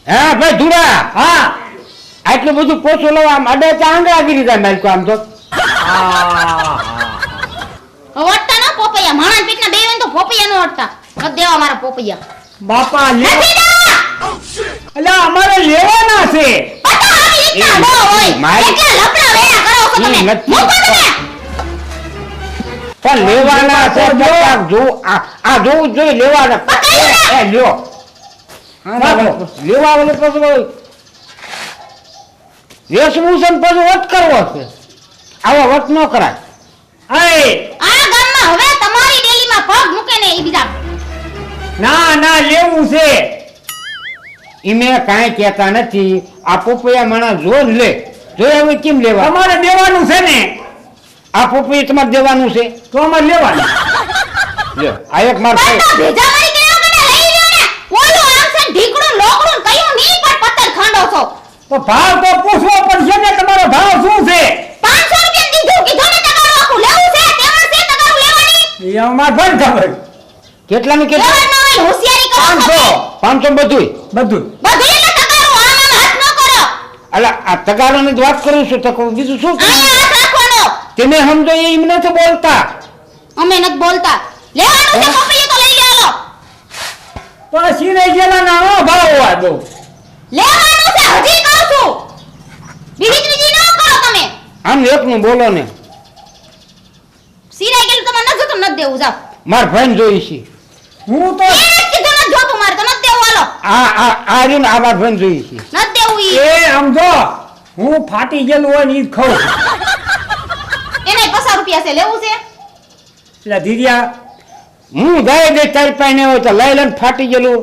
હા ભાઈ ધુરા, હા આટલું બધું પોછું લેવા આમ અડે ચાંગા ગીરી જાય માલકો આમ તો. વટતા ના પોપૈયા માણસ પેટના બે હોય તો પોપૈયા નો વટતા ન દેવા મારા પોપૈયા બાપા નથી દેવા એટલે અમારે લેવાના છે. પતા આવી રીતના ન હોય મારી- એટલા લફડા વેડા કરો છો તમે ઈ નથી. મૂકો તમે પણ લેવાના છે પચાસ જો આ જોવું જ જોઈએ લેવાના. એ લ્યો રાખો. લેવા વાળો પછી વેસવું છે ને પછી વટ કરવો છે. આવો વટ ન કરાય. આય આ ગામમાં હવે તમારી ડેલીમાં પગ મૂકે ને ઈ બીજા ના ના લેવું છે. ઈમે કાંઈ કહેતા નથી. આ પોપૈયા માણસ જો ને લે જો હવે કેમ લેવા? તમારે દેવાનું છે ને આ પોપૈયા તમારે દેવાનું છે. તો અમારે લેવાનું. લ્યો આ એક માર પણ તો ભેજા મારી ગયો કે લઈ લ્યો ને ઓલું આમ છે ઢીકડું લોકડું કયું નહીં પણ પત્તર ખાંડો છો તો ભાવ તો પૂછવો પડશે ને તમારો ભાવ શું છે? 500 રૂપિયા દીધું કીધું ને તમારું આખું લેવું છે તેમાં છે તમારું લેવાની એ અમારે પણ ખબર. કેટલાનું કેટલું? લેવાનું હોય હોશિયારી કરો છો 500 બધું. બધું બધું એટલે તગારું આમ હાથ ન કરો અલા આ તગારાની જ વાત કરું છું તો બીજું શું કરું? અહીંયા હાથ રાખવાનો તમે સમજો એમ નથી બોલતા. અમે નથી બોલતા લેવાનું છે પપૈયું તો લઈ લેલો પણ સિરાઈ ગયેલા નાનો ભાવ હોય બહુ. લેવાનું છે હજી કહું છું બીજી ત્રીજી ન કરો તમે આમ એકનું બોલો ને. સિરાઈ ગયેલું તમારે નથી જોતું નથી દેવું જાવ માર ભાઈને જોઈ છે. હું તો એ કીધું નથી જોતું મારે તો નથી દેવું હાલો આ રહ્યું ને આ માર ભાઈને જોઈ છે. નથી દેવું ઈ એ સમજો હું ફાટી ગયેલું હોય ને ઈ જ ખાઉં. એને 50 રૂપિયા છે લેવું છે એટલે ધીરિયા હું જાય દે તારી પાસે હોય તો લઈ લઈને ફાટી ગયેલું.